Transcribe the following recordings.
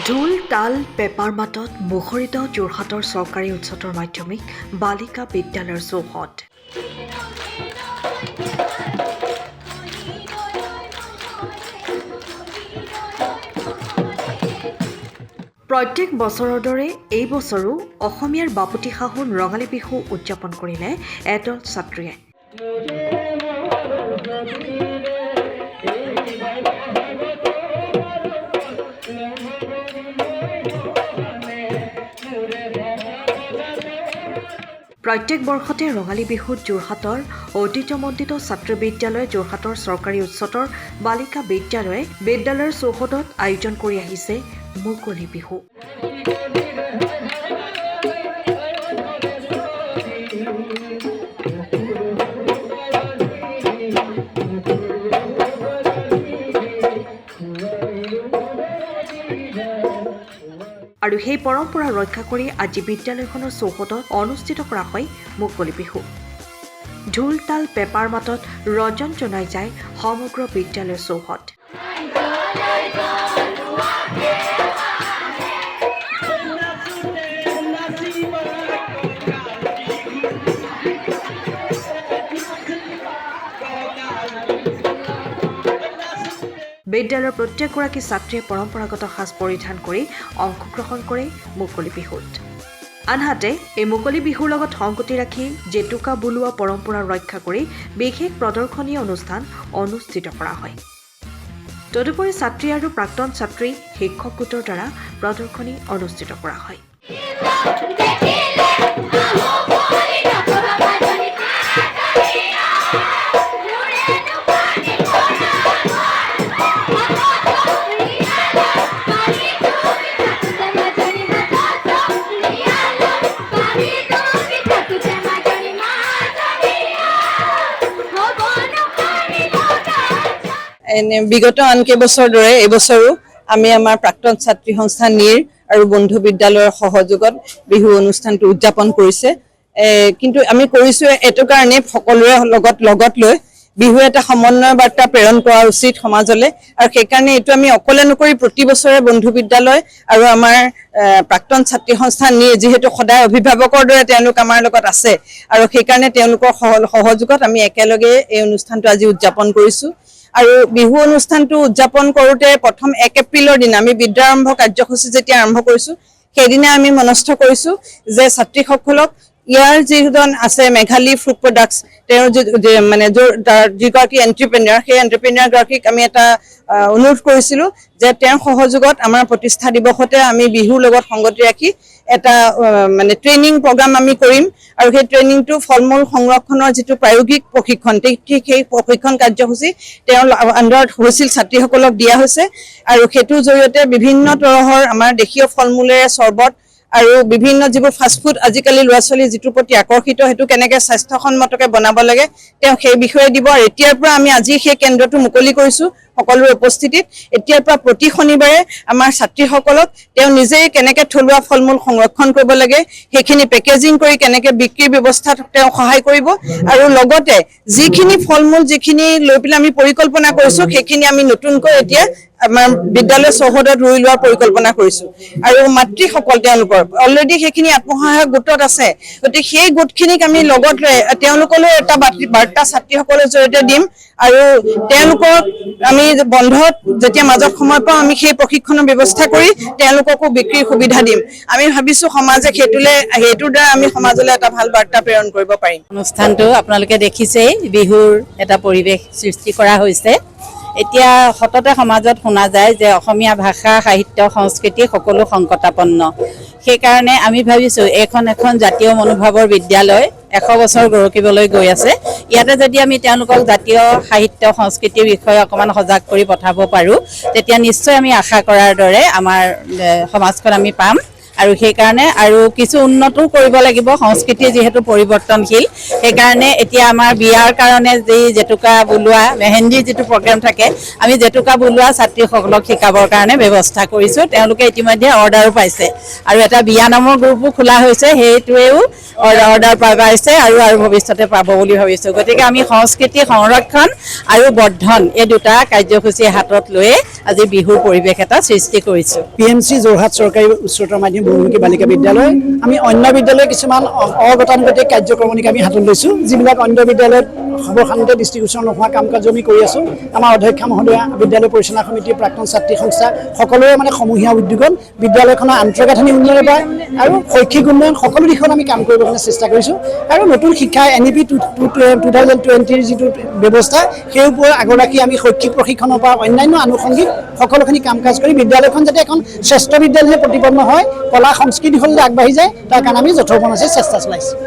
ঢোল তাল পেপাৰ মাতত মুখৰিত যোৰহাটৰ চৰকাৰী উচ্চতৰ মাধ্যমিক বালিকা বিদ্যালয়ৰ চৌহদ। প্ৰত্যেক বছৰৰ দৰে এই বছৰো অসমীয়াৰ বাপুতি সাহোন ৰঙালী বিহু উদযাপন কৰিলে এদল ছাত্ৰীয়ে। প্ৰত্যেক বৰ্ষতে ৰঙালী বিহুত যোৰহাটৰ ঐতিহ্যমণ্ডিত ছাত্ৰী বিদ্যালয় যোৰহাটৰ চৰকাৰী উচ্চতৰ বালিকা বিদ্যালয়ে বিদ্যালয়ৰ চৌহদত আয়োজন কৰি আহিছে মুকলি বিহু। আৰু সেই পৰম্পৰা ৰক্ষা কৰি আজি বিদ্যালয়খনৰ চৌহদত অনুষ্ঠিত কৰা হয় মুকলি বিহু। ঢোল তাল পেপাৰ মাতত ৰজন জনাই যায় সমগ্ৰ বিদ্যালয়ৰ চৌহদ। বিদ্যালয়ৰ প্ৰত্যেকগৰাকী ছাত্ৰীয়ে পৰম্পৰাগত সাজ পৰিধান কৰি অংশগ্ৰহণ কৰে মুকলি বিহুত। আনহাতে এই মুকলি বিহুৰ লগত সংগতি ৰাখি জেতুকা বোলোৱা পৰম্পৰা ৰক্ষা কৰি বিশেষ প্ৰদৰ্শনী অনুষ্ঠান অনুষ্ঠিত কৰা হয়। তদুপৰি ছাত্ৰী আৰু প্ৰাক্তন ছাত্ৰী শিক্ষক গোটৰ দ্বাৰা প্ৰদৰ্শনী অনুষ্ঠিত কৰা হয়। বিগত আন কেইবছৰ দৰে এইবছৰো আমি আমাৰ প্ৰাক্তন ছাত্ৰী সংস্থা নীৰ আৰু বন্ধু বিদ্যালয়ৰ সহযোগত বিহু অনুষ্ঠানটো উদযাপন কৰিছে। কিন্তু আমি কৰিছো এইটো কাৰণে সকলোৰে লগত লৈ বিহু এটা সমন্বয় বাৰ্তা প্ৰেৰণ কৰা উচিত সমাজলৈ, আৰু সেইকাৰণে এইটো আমি অকলে নকৰি প্ৰতি বছৰে বন্ধু বিদ্যালয় আৰু আমাৰ প্ৰাক্তন ছাত্ৰী সংস্থা নীৰ যিহেতু সদায় অভিভাৱকৰ দৰে তেওঁলোক আমাৰ লগত আছে, আৰু সেইকাৰণে তেওঁলোকৰ সহযোগত আমি একেলগে এই অনুষ্ঠানটো আজি উদযাপন কৰিছো। আৰু বিহু অনুষ্ঠানটো উদযাপন কৰোঁতে প্ৰথম 1 এপ্ৰিলৰ দিনা আমি বিদ্যাৰম্ভ কাৰ্যসূচী যেতিয়া আৰম্ভ কৰিছো, সেইদিনা আমি মনস্থ কৰিছো যে ছাত্ৰীসকলক ইয়াৰ যিজন আছে মেঘালী ফুড প্ৰডাক্টছ, তেওঁৰ যিগৰাকী এণ্টাৰপ্ৰেনিয়ৰ, সেই এণ্টাৰপ্ৰেনিয়ৰ গৰাকীক আমি এটা অনুৰোধ কৰিছিলো যে তেওঁৰ সহযোগত আমাৰ প্ৰতিষ্ঠা দিৱসতে আমি বিহুৰ লগত সংগতি ৰাখি এটা ট্ৰেইনিং প্ৰগ্ৰাম আমি কৰিম, আৰু সেই ট্ৰেইনিংটো ফল মূল সংৰক্ষণৰ যিটো প্ৰায়োগিক প্ৰশিক্ষণ, ঠিক সেই প্ৰশিক্ষণ কাৰ্যসূচী তেওঁৰ আণ্ডাৰত হৈছিল ছাত্ৰীসকলক দিয়া হৈছে। আৰু সেইটোৰ জৰিয়তে বিভিন্ন তৰহৰ আমাৰ দেশীয় ফল মূলেৰে চৰ্বত আৰু বিভিন্ন যিবোৰ ফাষ্টফুড আজিকালি ল'ৰা ছোৱালী যিটোৰ প্ৰতি আকৰ্ষিত, সেইটো কেনেকৈ স্বাস্থ্যসন্মতকৈ বনাব লাগে তেওঁ সেই বিষয়ে দিব। আৰু এতিয়াৰ পৰা আমি আজি সেই কেন্দ্ৰটো মুকলি কৰিছোঁ সকলোৰে উপস্থিতিত। এতিয়াৰ পৰা প্ৰতি শনিবাৰে আমাৰ ছাত্ৰীসকলক তেওঁ নিজেই কেনেকৈ থলুৱা ফল মূল সংৰক্ষণ কৰিব লাগে, সেইখিনি পেকেজিং কৰি কেনেকৈ বিক্ৰীৰ ব্যৱস্থাত তেওঁ সহায় কৰিব, আৰু লগতে যিখিনি ফল মূল যিখিনি লৈ পেলাই আমি পৰিকল্পনা কৰিছোঁ, সেইখিনি আমি নতুনকৈ এতিয়া আমাৰ বিদ্যালয় চৌহদত ৰুই লোৱাৰ পৰিকল্পনা কৰিছোঁ। আৰু মাতৃসকল তেওঁলোকৰ অলৰেডি সেইখিনি আত্মসহায়ক গোটত আছে, গতিকে সেই গোটখিনিক আমি লগত লৈ তেওঁলোকলৈ এটা বাৰ্তা ছাত্ৰীসকলৰ জৰিয়তে দিম, আৰু তেওঁলোকক আমি বন্ধত যেতিয়া মাজত সময় পাওঁ আমি সেই প্ৰশিক্ষণৰ ব্যৱস্থা কৰি তেওঁলোককো বিক্ৰীৰ সুবিধা দিম। আমি ভাবিছোঁ সমাজে সেইটোৰ দ্বাৰা আমি সমাজলৈ এটা ভাল বাৰ্তা প্ৰেৰণ কৰিব পাৰিম। অনুষ্ঠানটো আপোনালোকে দেখিছেই, বিহুৰ এটা পৰিৱেশ সৃষ্টি কৰা হৈছে। এতিয়া সততে সমাজত শুনা যায় যে অসমীয়া ভাষা সাহিত্য সংস্কৃতি সকলো সংকটাপন্ন। সেইকাৰণে আমি ভাবিছোঁ এখন জাতীয় মনোভাৱৰ বিদ্যালয় 100 বছৰ গৰকিবলৈ গৈ আছে। ইয়াতে যদি আমি তেওঁলোকক জাতীয় সাহিত্য সংস্কৃতিৰ বিষয়ে অকণমান সজাগ কৰি পঠাব পাৰোঁ, তেতিয়া নিশ্চয় আমি আশা কৰাৰ দৰে আমাৰ সমাজখন আমি পাম। আৰু সেইকাৰণে আৰু কিছু উন্নতো কৰিব লাগিব, সংস্কৃতি যিহেতু পৰিৱৰ্তনশীল। সেইকাৰণে এতিয়া আমাৰ বিয়াৰ কাৰণে যি জেতুকা বোলোৱা মেহেন্দিৰ যিটো প্ৰগ্ৰেম থাকে, আমি জেতুকা বোলোৱা ছাত্ৰীসকলক শিকাবৰ কাৰণে ব্যৱস্থা কৰিছোঁ। তেওঁলোকে ইতিমধ্যে অৰ্ডাৰো পাইছে, আৰু এটা বিয়া নামৰ গ্ৰুপো খোলা হৈছে, সেইটোৱেও অৰ্ডাৰ পাইছে আৰু ভৱিষ্যতে পাব বুলি ভাবিছোঁ। গতিকে আমি সংস্কৃতি সংৰক্ষণ আৰু বৰ্ধন এই দুটা কাৰ্যসূচী হাতত লৈয়ে আজি বিহুৰ পৰিৱেশ এটা সৃষ্টি কৰিছোঁ। PMC যোৰহাট চৰকাৰী উচ্চতৰ মাধ্যমিক বহুমুখী বালিকা বিদ্যালয় আমি অন্য বিদ্যালয়ৰ কিছুমান অগতানুগতিক কাৰ্যক্ৰমণিক আমি হাতত লৈছোঁ, যিবিলাক অন্য বিদ্যালয়ত সৰ্বসাধাৰণতে দৃষ্টিগোচৰ নোহোৱা কাম কাজ আমি কৰি আছোঁ। আমাৰ অধ্যক্ষা মহোদয়া, বিদ্যালয় পৰিচালনা সমিতি, প্ৰাক্তন ছাত্ৰী সংস্থা সকলোৰে মানে সমূহীয়া উদ্যোগত বিদ্যালয়খনৰ আন্তঃগাঁথনি উন্নয়নৰ পৰা আৰু শৈক্ষিক উন্নয়ন সকলো দিশত আমি কাম কৰিব কাৰণে চেষ্টা কৰিছোঁ। আৰু নতুন শিক্ষা NEP 2020 যিটো ব্যৱস্থা, সেই ওপৰত আগৰাকী আমি শৈক্ষিক প্ৰশিক্ষণৰ পৰা অন্যান্য আনুষংগিক সকলোখিনি কাম কাজ কৰি বিদ্যালয়খন যাতে এখন শ্ৰেষ্ঠ বিদ্যালয় প্ৰতিপন্ন হয়, কলা সংস্কৃতি হ'লে আগবাঢ়ি যায়, তাৰ কাৰণে আমি যথোপনাচে চেষ্টা চলাইছোঁ।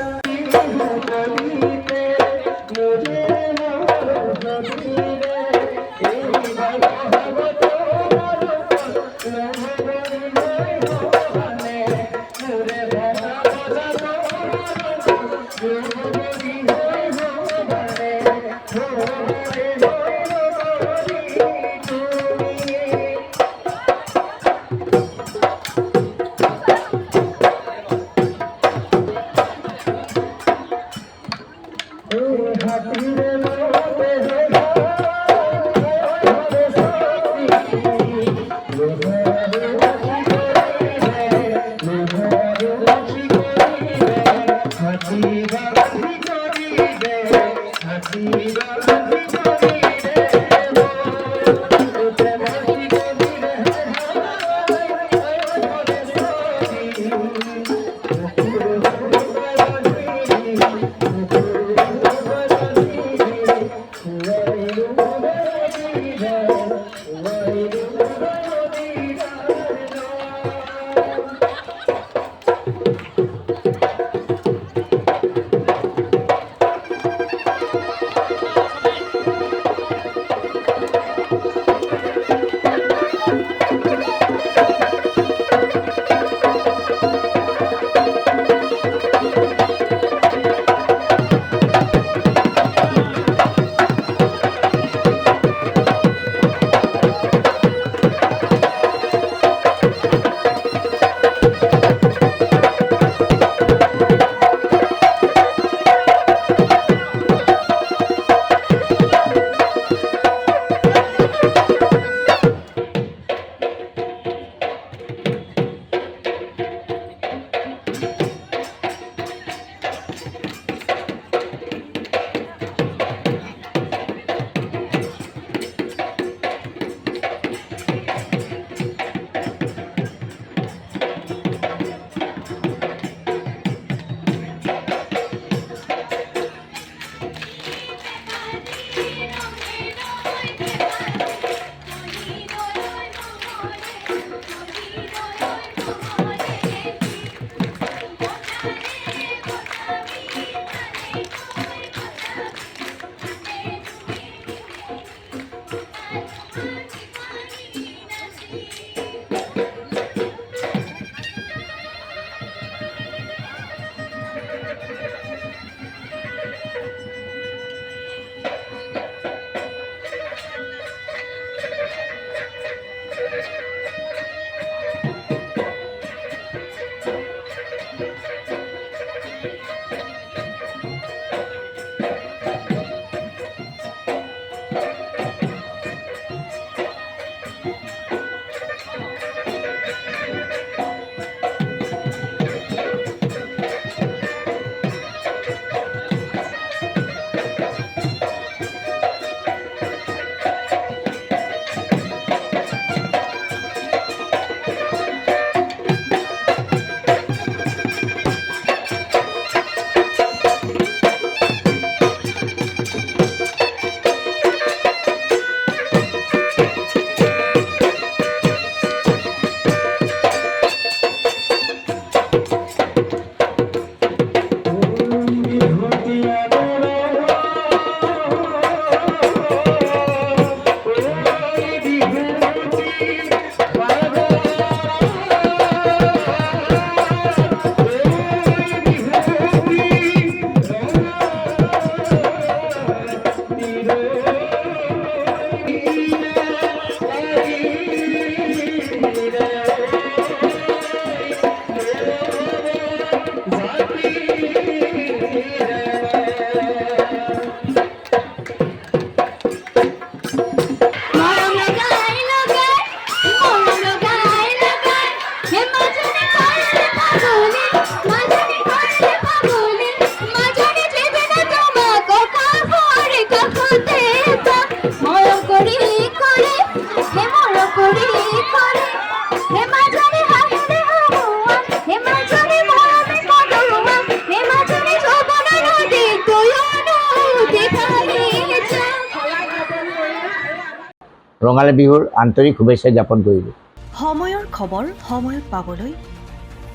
ৰঙালী বিহুৰ আন্তৰিক শুভেচ্ছা জ্ঞাপন কৰিলোঁ। সময়ৰ খবৰ সময়ত পাবলৈ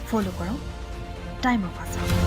ফ'ল' কৰক টাইম অফ আছাম।